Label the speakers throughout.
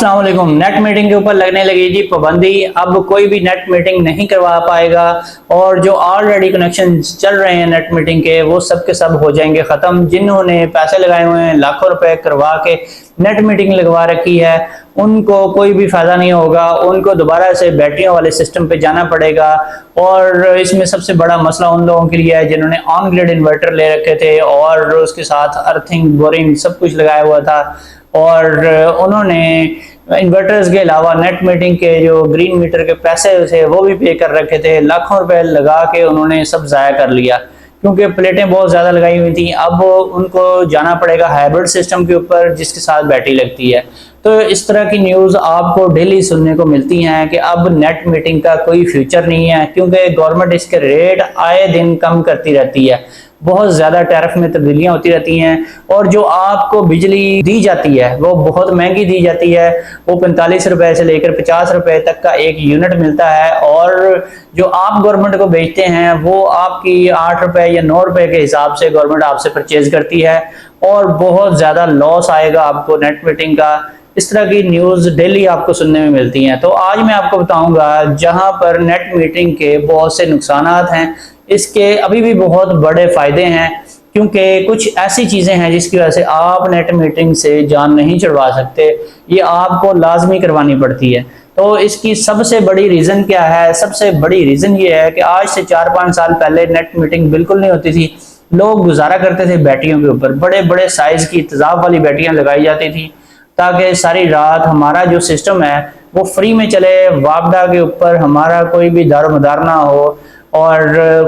Speaker 1: अस्सलाम वालेकुम। Net meeting के ऊपर लगने लगी जी पाबंदी। अब कोई भी नेट मीटिंग नहीं करवा पाएगा और जो ऑलरेडी कनेक्शन चल रहे हैं नेट मीटिंग के वो सब के सब हो जाएंगे ख़त्म। जिन्होंने पैसे लगाए हुए हैं लाखों रुपए करवा के नेट मीटिंग लगवा रखी है उनको कोई भी फ़ायदा नहीं होगा। उनको दोबारा से बैटरियों वाले सिस्टम पे जाना पड़ेगा। और इसमें सबसे बड़ा मसला उन लोगों के लिए है जिन्होंने ऑन ग्रिड इन्वर्टर ले रखे थे और उसके साथ अर्थिंग बोरिंग सब कुछ लगाया हुआ था और उन्होंने इन्वर्टर्स के अलावा नेट मीटिंग के जो ग्रीन मीटर के पैसे थे वो भी पे कर रखे थे। लाखों रुपए लगा के उन्होंने सब ज़ाया कर लिया क्योंकि प्लेटें बहुत ज़्यादा लगाई हुई थी। अब उनको जाना पड़ेगा हाइब्रिड सिस्टम के ऊपर जिसके साथ बैटरी लगती है। तो इस तरह की न्यूज़ आपको डेली सुनने को मिलती हैं कि अब नेट मीटिंग का कोई फ्यूचर नहीं है क्योंकि गवर्नमेंट इसके रेट आए दिन कम करती रहती है। बहुत ज़्यादा टैरिफ में तब्दीलियाँ होती रहती हैं और जो आपको बिजली दी जाती है वो बहुत महंगी दी जाती है। वो 45 रुपए से लेकर 50 रुपए तक का एक यूनिट मिलता है और जो आप गवर्नमेंट को बेचते हैं वो आपकी 8 रुपए या 9 रुपए के हिसाब से गवर्नमेंट आपसे परचेज करती है और बहुत ज़्यादा लॉस आएगा आपको नेट मीटिंग का। इस तरह की न्यूज़ डेली आपको सुनने में मिलती हैं। तो आज मैं आपको बताऊंगा जहां पर नेट मीटिंग के बहुत से नुकसानात हैं, इसके अभी भी बहुत बड़े फायदे हैं क्योंकि कुछ ऐसी चीज़ें हैं जिसकी वजह से आप नेट मीटिंग से जान नहीं छुड़वा सकते, ये आपको लाजमी करवानी पड़ती है। तो इसकी सबसे बड़ी रीज़न क्या है? सबसे बड़ी रीज़न ये है कि आज से 4-5 साल पहले नेट मीटिंग बिल्कुल नहीं होती थी। लोग गुजारा करते थे बैटरियों के ऊपर, बड़े बड़े साइज़ की तेजाब वाली बैटरियाँ लगाई जाती थी ताकि सारी रात हमारा जो सिस्टम है वो फ्री में चले, वापडा के ऊपर हमारा कोई भी दारोमदार ना हो। और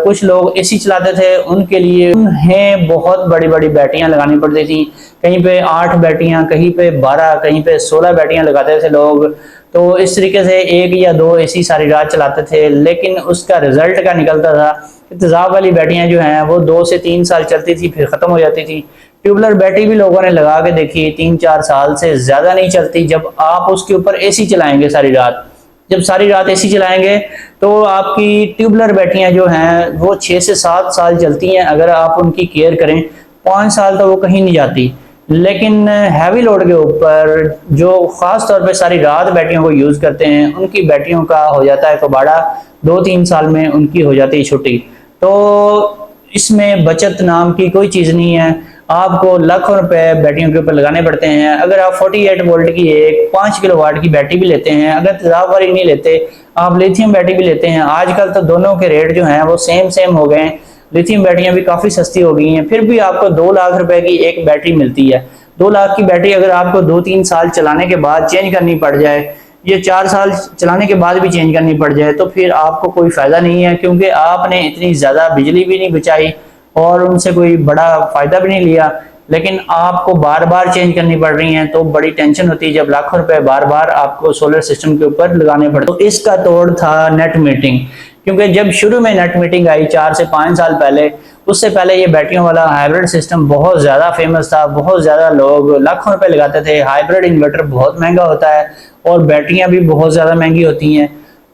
Speaker 1: कुछ लोग एसी चलाते थे, उनके लिए उन्हें बहुत बड़ी बड़ी बैटरियां लगानी पड़ती थी। कहीं पे 8 बैटरियां, कहीं पे 12, कहीं पे 16 बैटरियां लगाते थे लोग। तो इस तरीके से 1 या 2 एसी सारी रात चलाते थे, लेकिन उसका रिजल्ट क्या निकलता था? तेजाब वाली बैटरियां जो हैं वो 2 से 3 साल चलती थी फिर ख़त्म हो जाती थी। ट्यूबलर बैटरी भी लोगों ने लगा के देखी, 3-4 साल से ज़्यादा नहीं चलती। जब आप उसके ऊपर एसी चलाएंगे सारी रात, जब सारी रात एसी चलाएंगे तो आपकी ट्यूबलर बैटरियां जो हैं वो 6 से 7 साल चलती हैं अगर आप उनकी केयर करें। 5 साल तो वो कहीं नहीं जाती। लेकिन हैवी लोड के ऊपर जो ख़ास तौर पे सारी रात बैटरियों को यूज़ करते हैं उनकी बैटरियों का हो जाता है कबाड़ा, 2-3 साल में उनकी हो जाती है छुट्टी। तो इसमें बचत नाम की कोई चीज़ नहीं है। आपको लाखों रुपए बैटरियों के ऊपर लगाने पड़ते हैं। अगर आप 48 वोल्ट की एक 5 किलोवाट की बैटरी भी लेते हैं, अगर तेजाब वाली नहीं लेते, आप लिथियम बैटरी भी लेते हैं। आजकल तो दोनों के रेट जो हैं वो सेम हो गए हैं। लिथियम बैटरियां भी काफ़ी सस्ती हो गई हैं, फिर भी आपको 2 लाख रुपए की एक बैटरी मिलती है। 2 लाख की बैटरी अगर आपको 2-3 साल चलाने के बाद चेंज करनी पड़ जाए, ये 4 साल चलाने के बाद भी चेंज करनी पड़ जाए, तो फिर आपको कोई फ़ायदा नहीं है क्योंकि आपने इतनी ज़्यादा बिजली भी नहीं बचाई और उनसे कोई बड़ा फ़ायदा भी नहीं लिया। लेकिन आपको बार बार चेंज करनी पड़ रही हैं तो बड़ी टेंशन होती है जब लाखों रुपए बार बार आपको सोलर सिस्टम के ऊपर लगाने पड़ते। तो इसका तोड़ था नेट मीटिंग, क्योंकि जब शुरू में नेट मीटिंग आई 4 से 5 साल पहले, उससे पहले ये बैटरियों वाला हाइब्रिड सिस्टम बहुत ज़्यादा फेमस था। बहुत ज़्यादा लोग लाखों रुपए लगाते थे। हाइब्रिड इन्वर्टर बहुत महंगा होता है और बैटरियाँ भी बहुत ज़्यादा महंगी होती हैं।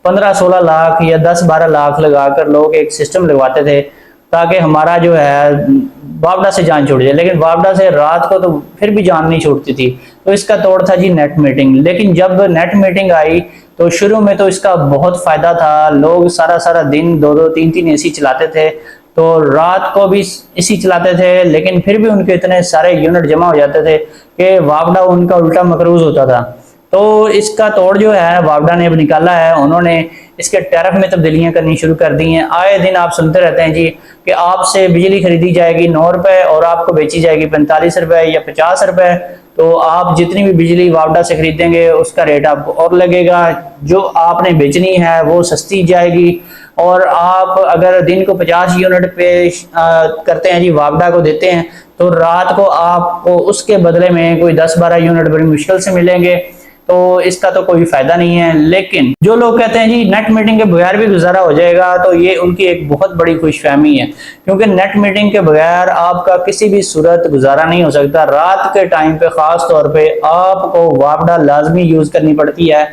Speaker 1: 15-16 लाख या 10-12 लाख लगाकर लोग एक सिस्टम लगवाते थे ताकि हमारा जो है वापडा से जान छूट जाए। लेकिन वापडा से रात को तो फिर भी जान नहीं छूटती थी। तो इसका तोड़ था जी नेट मीटिंग। लेकिन जब नेट मीटिंग आई तो शुरू में तो इसका बहुत फायदा था। लोग सारा सारा दिन 2-2, 3-3 एसी चलाते थे, तो रात को भी एसी चलाते थे, लेकिन फिर भी उनके इतने सारे यूनिट जमा हो जाते थे कि वापडा उनका उल्टा मकरूज होता था। तो इसका तोड़ जो है वापडा ने अब निकाला है। उन्होंने इसके टैरिफ में तब्दीलियां करनी शुरू कर दी हैं। आए दिन आप सुनते रहते हैं जी कि आपसे बिजली खरीदी जाएगी 9 रुपए और आपको बेची जाएगी 45 रुपए या 50 रुपए। तो आप जितनी भी बिजली वापडा से खरीदेंगे उसका रेट आपको और लगेगा। जो आपने बेचनी है वो सस्ती जाएगी। और आप अगर दिन को 50 यूनिट पे करते हैं जी, वापडा को देते हैं, तो रात को आपको उसके बदले में कोई 10-12 यूनिट बड़ी मुश्किल से मिलेंगे। तो इसका तो कोई फायदा नहीं है। लेकिन जो लोग कहते हैं जी नेट मीटिंग के बगैर भी गुजारा हो जाएगा, तो ये उनकी एक बहुत बड़ी खुशफहमी है क्योंकि नेट मीटिंग के बगैर आपका किसी भी सूरत गुजारा नहीं हो सकता। रात के टाइम पे खास तौर पे आपको वापडा लाजमी यूज करनी पड़ती है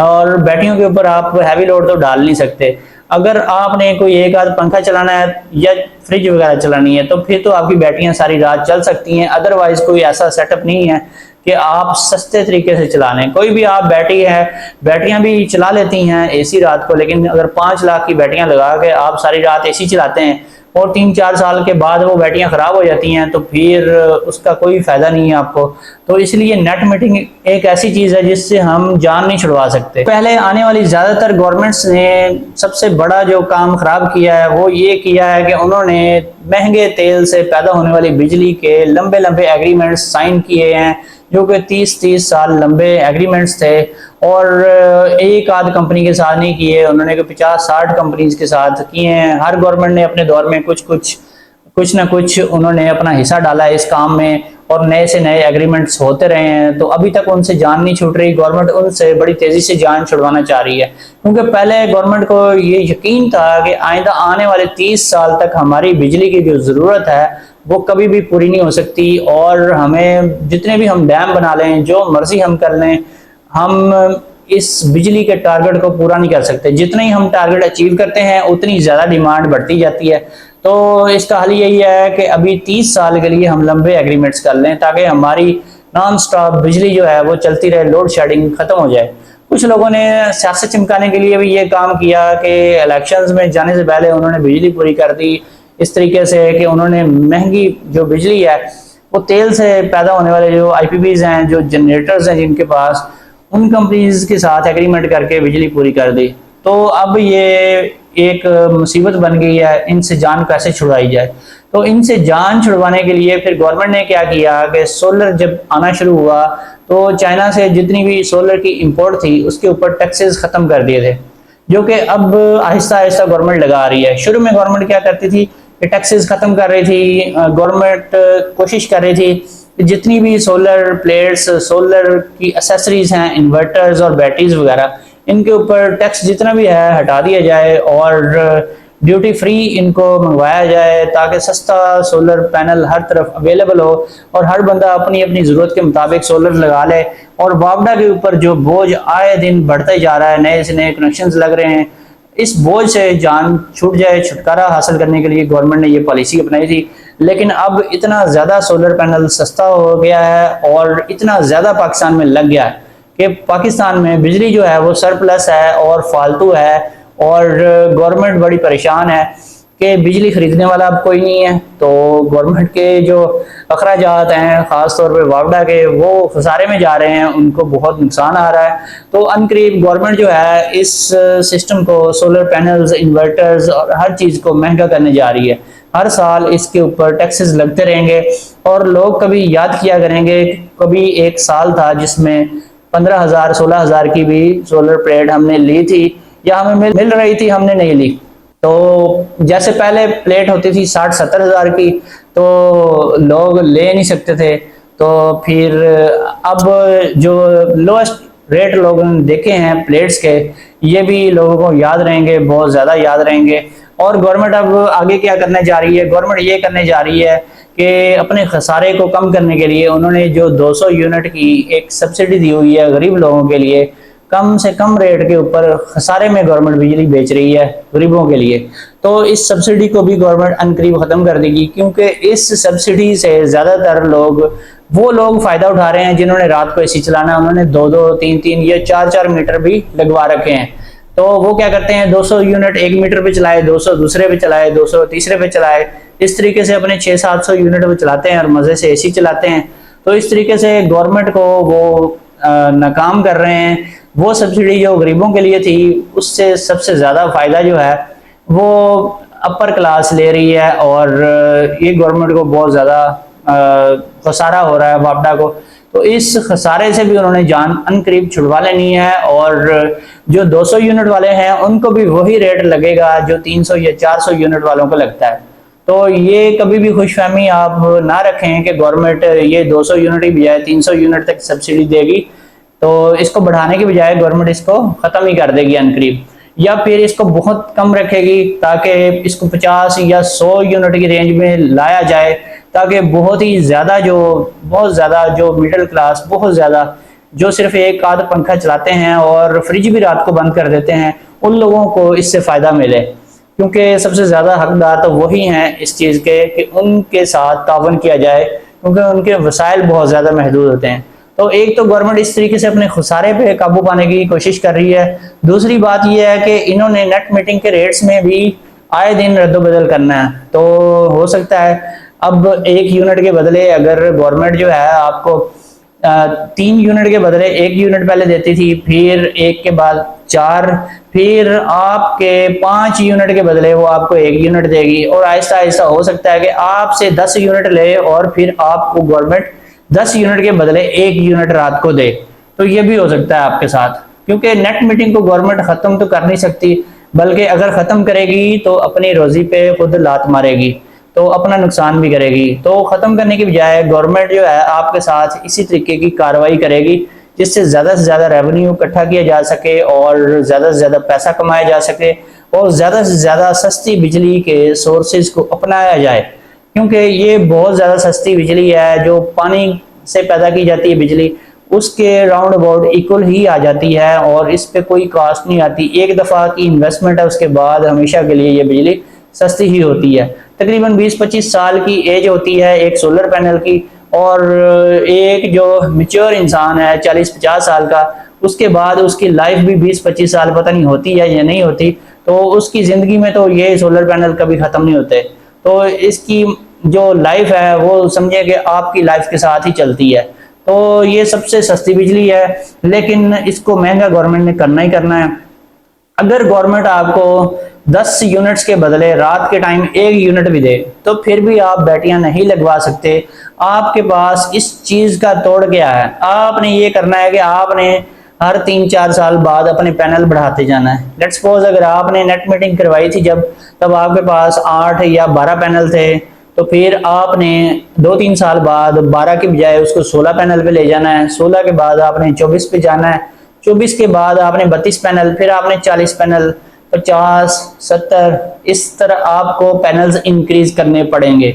Speaker 1: और बैटरियों के ऊपर आप हैवी लोड तो डाल नहीं सकते। अगर आपने कोई एक आध पंखा चलाना है या फ्रिज वगैरह चलानी है तो फिर तो आपकी बैटरियां सारी रात चल सकती हैं। अदरवाइज कोई ऐसा सेटअप नहीं है कि आप सस्ते तरीके से चला लें। कोई भी आप बैटरी है, बैटरियां भी चला लेती हैं एसी रात को, लेकिन अगर 5 लाख की बैटरियां लगा के आप सारी रात एसी चलाते हैं और 3-4 साल के बाद वो बैटरियां खराब हो जाती हैं तो फिर उसका कोई फायदा नहीं है आपको। तो इसलिए नेट मीटिंग एक ऐसी चीज है जिससे हम जान नहीं छुड़वा सकते। पहले आने वाली ज्यादातर गवर्नमेंट्स ने सबसे बड़ा जो काम खराब किया है वो ये किया है कि उन्होंने महंगे तेल से पैदा होने वाली बिजली के लंबे लंबे एग्रीमेंट्स साइन किए हैं, जो कि 30-30 साल लंबे एग्रीमेंट्स थे, और एक आध कंपनी के साथ नहीं किए, उन्होंने 50-60 कंपनीज के साथ किए हैं। हर गवर्नमेंट ने अपने दौर में कुछ ना कुछ उन्होंने अपना हिस्सा डाला है इस काम में, और नए से नए एग्रीमेंट्स होते रहे हैं। तो अभी तक उनसे जान नहीं छूट रही, गवर्नमेंट उनसे बड़ी तेजी से जान छुड़वाना चाह रही है, क्योंकि पहले गवर्नमेंट को ये यकीन था कि आइंदा आने वाले 30 साल तक हमारी बिजली की जो जरूरत है वो कभी भी पूरी नहीं हो सकती, और हमें जितने भी हम डैम बना लें, जो मर्जी हम कर लें, हम इस बिजली के टारगेट को पूरा नहीं कर सकते। जितने ही हम टारगेट अचीव करते हैं उतनी ज्यादा डिमांड बढ़ती जाती है। तो इसका हल यही है कि अभी 30 साल के लिए हम लंबे एग्रीमेंट्स कर लें, ताकि हमारी नॉन स्टॉप बिजली जो है वो चलती रहे, लोड शेडिंग खत्म हो जाए। कुछ लोगों ने सियासत चमकाने के लिए भी ये काम किया कि इलेक्शंस में जाने से पहले उन्होंने बिजली पूरी कर दी, इस तरीके से कि उन्होंने महंगी जो बिजली है वो तेल से पैदा होने वाले जो आईपीपीज हैं, जो जनरेटर्स हैं जिनके पास, उन कंपनीज के साथ एग्रीमेंट करके बिजली पूरी कर दी। तो अब ये एक मुसीबत बन गई है, इनसे जान कैसे छुड़वाई जाए। तो इनसे जान छुड़वाने के लिए फिर गवर्नमेंट ने क्या किया कि सोलर जब आना शुरू हुआ तो चाइना से जितनी भी सोलर की इंपोर्ट थी उसके ऊपर टैक्सेस खत्म कर दिए थे, जो कि अब आहिस्ता आहिस्ता गवर्नमेंट लगा रही है। शुरू में गवर्नमेंट क्या करती थी कि टैक्सेस खत्म कर रही थी, गवर्नमेंट कोशिश कर रही थी कि जितनी भी सोलर प्लेट्स, सोलर की एसेसरीज हैं, इन्वर्टर्स और बैटरीज वगैरह, इनके ऊपर टैक्स जितना भी है हटा दिया जाए और ड्यूटी फ्री इनको मंगवाया जाए, ताकि सस्ता सोलर पैनल हर तरफ अवेलेबल हो और हर बंदा अपनी अपनी ज़रूरत के मुताबिक सोलर लगा ले। और वापडा के ऊपर जो बोझ आए दिन बढ़ते जा रहा है, नए से नए कनेक्शंस लग रहे हैं, इस बोझ से जान छूट जाए, छुटकारा हासिल करने के लिए गवर्नमेंट ने ये पॉलिसी अपनाई थी। लेकिन अब इतना ज़्यादा सोलर पैनल सस्ता हो गया है और इतना ज़्यादा पाकिस्तान में लग गया है कि पाकिस्तान में बिजली जो है वो सरप्लस है और फालतू है, और गवर्नमेंट बड़ी परेशान है कि बिजली खरीदने वाला अब कोई नहीं है। तो गवर्नमेंट के जो अखराजात हैं ख़ास तौर पे वापडा के, वो खसारे में जा रहे हैं, उनको बहुत नुकसान आ रहा है। तो अनकरीब गवर्नमेंट जो है इस सिस्टम को, सोलर पैनल्स, इन्वर्टर्स और हर चीज़ को महंगा करने जा रही है। हर साल इसके ऊपर टैक्सेस लगते रहेंगे और लोग कभी याद किया करेंगे, कभी एक साल था जिसमें 15,000 16,000 की भी सोलर प्लेट हमने ली थी या हमें मिल रही थी, हमने नहीं ली। तो जैसे पहले प्लेट होती थी 60-70 हज़ार की, तो लोग ले नहीं सकते थे। तो फिर अब जो लोएस्ट रेट लोगों ने देखे हैं प्लेट्स के, ये भी लोगों को याद रहेंगे, बहुत ज़्यादा याद रहेंगे। और गवर्नमेंट अब आगे क्या करने जा रही है, गवर्नमेंट ये करने जा रही है कि अपने खसारे को कम करने के लिए उन्होंने जो 200 यूनिट की एक सब्सिडी दी हुई है गरीब लोगों के लिए, कम से कम रेट के ऊपर खसारे में गवर्नमेंट बिजली बेच रही है गरीबों के लिए। तो इस सब्सिडी को भी गवर्नमेंट अनकरीब खत्म कर देगी, क्योंकि इस सब्सिडी से ज्यादातर लोग, वो लोग फायदा उठा रहे हैं जिन्होंने रात को एसी चलाना है, उन्होंने 2-2, 3-3 या 4-4 मीटर भी लगवा रखे हैं। तो वो क्या करते हैं, 200 यूनिट एक मीटर पे चलाए, 200 दूसरे पे चलाए, 200 तीसरे पे चलाए, इस तरीके से अपने 600-700 यूनिट पे चलाते हैं और मजे से एसी चलाते हैं। तो इस तरीके से गवर्नमेंट को वो नाकाम कर रहे हैं। वो सब्सिडी जो गरीबों के लिए थी उससे सबसे ज़्यादा फ़ायदा जो है वो अपर क्लास ले रही है, और ये गवर्नमेंट को बहुत ज़्यादा खसारा हो रहा है वापडा को। तो इस खसारे से भी उन्होंने जान अनकरीब छुड़वा लेनी है, और जो 200 यूनिट वाले हैं उनको भी वही रेट लगेगा जो 300 या 400 यूनिट वालों को लगता है। तो ये कभी भी खुशफहमी आप ना रखें कि गवर्नमेंट ये 200 यूनिट की बजाय 300 यूनिट तक सब्सिडी देगी, तो इसको बढ़ाने के बजाय गवर्नमेंट इसको खत्म ही कर देगी अनकरीब, या फिर इसको बहुत कम रखेगी ताकि इसको 50 या 100 यूनिट की रेंज में लाया जाए, ताकि बहुत ज़्यादा जो मिडिल क्लास, बहुत ज़्यादा जो सिर्फ एक आध पंखा चलाते हैं और फ्रिज भी रात को बंद कर देते हैं, उन लोगों को इससे फ़ायदा मिले। क्योंकि सबसे ज़्यादा हकदार तो वही हैं इस चीज़ के कि उनके साथ तावन किया जाए, क्योंकि उनके वसाइल बहुत ज़्यादा महदूद होते हैं। तो एक तो गवर्नमेंट इस तरीके से अपने खुसारे पे काबू पाने की कोशिश कर रही है। दूसरी बात यह है कि इन्होंने नेट मीटिंग के रेट्स में भी आए दिन रद्दोबदल करना है। तो हो सकता है अब 1 यूनिट के बदले अगर गवर्नमेंट जो है आपको 3 यूनिट के बदले 1 यूनिट पहले देती थी, फिर 1 के बाद 4, फिर आपके 5 यूनिट के बदले वो आपको 1 यूनिट देगी, और आहिस्ता आहिस्ता हो सकता है कि आपसे 10 यूनिट ले और फिर आपको गवर्नमेंट 10 यूनिट के बदले 1 यूनिट रात को दे। तो ये भी हो सकता है आपके साथ, क्योंकि नेट मीटिंग को गवर्नमेंट खत्म तो कर नहीं सकती, बल्कि अगर खत्म करेगी तो अपनी रोजी पे खुद लात मारेगी, तो अपना नुकसान भी करेगी। तो खत्म करने की बजाय गवर्नमेंट जो है आपके साथ इसी तरीके की कार्रवाई करेगी जिससे ज्यादा से ज्यादा रेवेन्यू इकट्ठा किया जा सके और ज्यादा से ज्यादा पैसा कमाया जा सके और ज्यादा से ज्यादा सस्ती बिजली के सोर्सेज को अपनाया जाए, क्योंकि ये बहुत ज्यादा सस्ती बिजली है। जो पानी से पैदा की जाती है बिजली उसके राउंड अबाउट इक्वल ही आ जाती है और इस पे कोई कॉस्ट नहीं आती। एक दफा की इन्वेस्टमेंट है, उसके बाद हमेशा के लिए ये बिजली सस्ती ही होती है। तकरीबन 20-25 साल की एज होती है एक सोलर पैनल की, और एक जो मैच्योर इंसान है 40-50 साल का, उसके बाद उसकी लाइफ भी 20-25 साल पता नहीं होती है या नहीं होती, तो उसकी जिंदगी में तो ये सोलर पैनल कभी खत्म नहीं होते। तो इसकी जो लाइफ है वो समझे कि आपकी लाइफ के साथ ही चलती है। तो ये सबसे सस्ती बिजली है, लेकिन इसको महंगा गवर्नमेंट ने करना ही करना है। अगर गवर्नमेंट आपको 10 यूनिट्स के बदले रात के टाइम 1 यूनिट भी दे तो फिर भी आप बैटरियां नहीं लगवा सकते। आपके पास इस चीज का तोड़ क्या है? आपने ये करना है कि आपने हर 3-4 साल बाद अपने पैनल बढ़ाते जाना है। लेट्स सपोज अगर आपने नेट मीटिंग करवाई थी जब, तब आपके पास 8 या 12 पैनल थे, तो फिर आपने 2-3 साल बाद 12 की बजाय उसको 16 पैनल पे ले जाना है। 16 के बाद आपने 24 पे जाना है, 24 के बाद आपने 32 पैनल, फिर आपने 40 पैनल, 50, 70, इस तरह आपको पैनल्स इंक्रीज करने पड़ेंगे।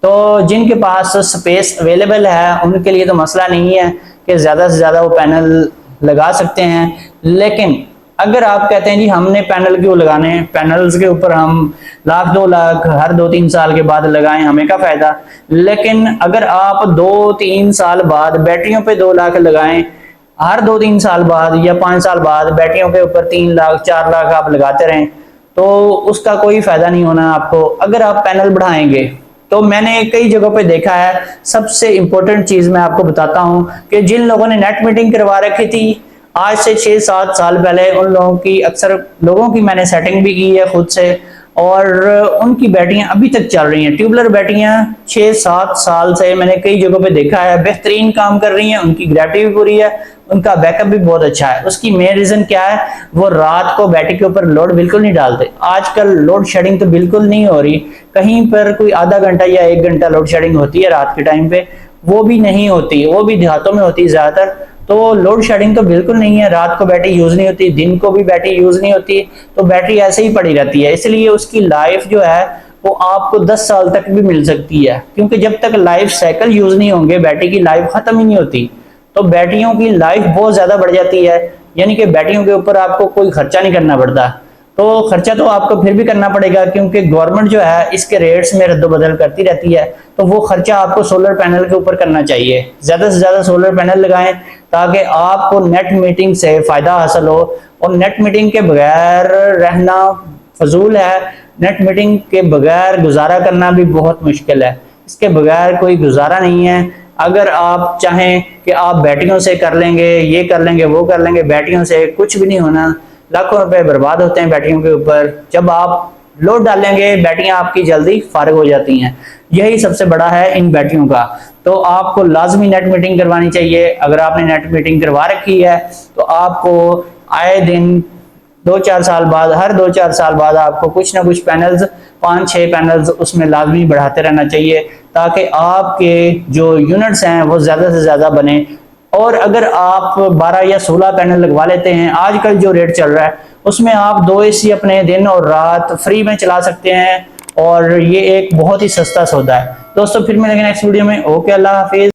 Speaker 1: तो जिनके पास स्पेस अवेलेबल है उनके लिए तो मसला नहीं है कि ज़्यादा से ज़्यादा वो पैनल लगा सकते हैं। लेकिन अगर आप कहते हैं जी हमने पैनल क्यों लगाने हैं, पैनल्स के ऊपर हम लाख 2 लाख हर 2-3 साल के बाद लगाएं, हमें क्या फ़ायदा। लेकिन अगर आप 2-3 साल बाद बैटरियों पे 2 लाख लगाएं, हर 2-3 साल बाद या 5 साल बाद बैटरियों के ऊपर 3 लाख 4 लाख आप लगाते रहें, तो उसका कोई फायदा नहीं होना आपको। अगर आप पैनल बढ़ाएंगे, तो मैंने कई जगहों पे देखा है, सबसे इंपॉर्टेंट चीज मैं आपको बताता हूं कि जिन लोगों ने नेट मीटिंग करवा रखी थी आज से 6-7 साल पहले, उन लोगों की अक्सर लोगों की मैंने सेटिंग भी की है खुद से, और उनकी बैटरियां अभी तक चल रही हैं। ट्यूबलर बैटरियां 6-7 साल से मैंने कई जगहों पे देखा है, बेहतरीन काम कर रही हैं, उनकी ग्रेविटी भी पूरी है, उनका बैकअप भी बहुत अच्छा है। उसकी मेन रीजन क्या है? वो रात को बैटरी के ऊपर लोड बिल्कुल नहीं डालते। आजकल लोड शेडिंग तो बिल्कुल नहीं हो रही, कहीं पर कोई आधा घंटा या 1 घंटा लोड शेडिंग होती है रात के टाइम पे, वो भी नहीं होती, वो भी देहातों में होती है ज्यादातर। तो लोड शेडिंग तो बिल्कुल नहीं है, रात को बैटरी यूज नहीं होती, दिन को भी बैटरी यूज नहीं होती, तो बैटरी ऐसे ही पड़ी रहती है। इसलिए उसकी लाइफ जो है वो आपको 10 साल तक भी मिल सकती है, क्योंकि जब तक लाइफ साइकिल यूज नहीं होंगे बैटरी की लाइफ खत्म ही नहीं होती। तो बैटरियों की लाइफ बहुत ज्यादा बढ़ जाती है, यानी कि बैटरियों के ऊपर आपको कोई खर्चा नहीं करना पड़ता। तो खर्चा तो आपको फिर भी करना पड़ेगा, क्योंकि गवर्नमेंट जो है इसके रेट्स में रद्दोबदल करती रहती है, तो वो खर्चा आपको सोलर पैनल के ऊपर करना चाहिए। ज्यादा से ज्यादा सोलर पैनल लगाएं ताकि आपको नेट मीटिंग से फायदा हासिल हो। और नेट मीटिंग के बगैर रहना फजूल है, नेट मीटिंग के बगैर गुजारा करना भी बहुत मुश्किल है, इसके बगैर कोई गुजारा नहीं है। अगर आप चाहें कि आप बैटरियों से कर लेंगे, ये कर लेंगे, वो कर लेंगे, बैटरियों से कुछ भी नहीं होना, लाखों रुपए बर्बाद होते हैं बैटरियों के ऊपर। जब आप लोड डालेंगे बैटरियां आपकी जल्दी फारिग हो जाती हैं, यही सबसे बड़ा है इन बैटरियों का। तो आपको लाजमी नेट मीटिंग करवानी चाहिए। अगर आपने नेट मीटिंग करवा रखी है तो आपको आए दिन 2-4 साल बाद, हर 2-4 साल बाद आपको कुछ ना कुछ पैनल्स, 5-6 पैनल्स उसमें लाजमी बढ़ाते रहना चाहिए, ताकि आपके जो यूनिट्स हैं वो ज्यादा से ज्यादा बने। और अगर आप 12 या 16 पैनल लगवा लेते हैं, आजकल जो रेट चल रहा है उसमें आप 2 AC अपने दिन और रात फ्री में चला सकते हैं, और ये एक बहुत ही सस्ता सौदा है। दोस्तों फिर मिलेंगे नेक्स्ट वीडियो में। ओके, अल्लाह हाफिज।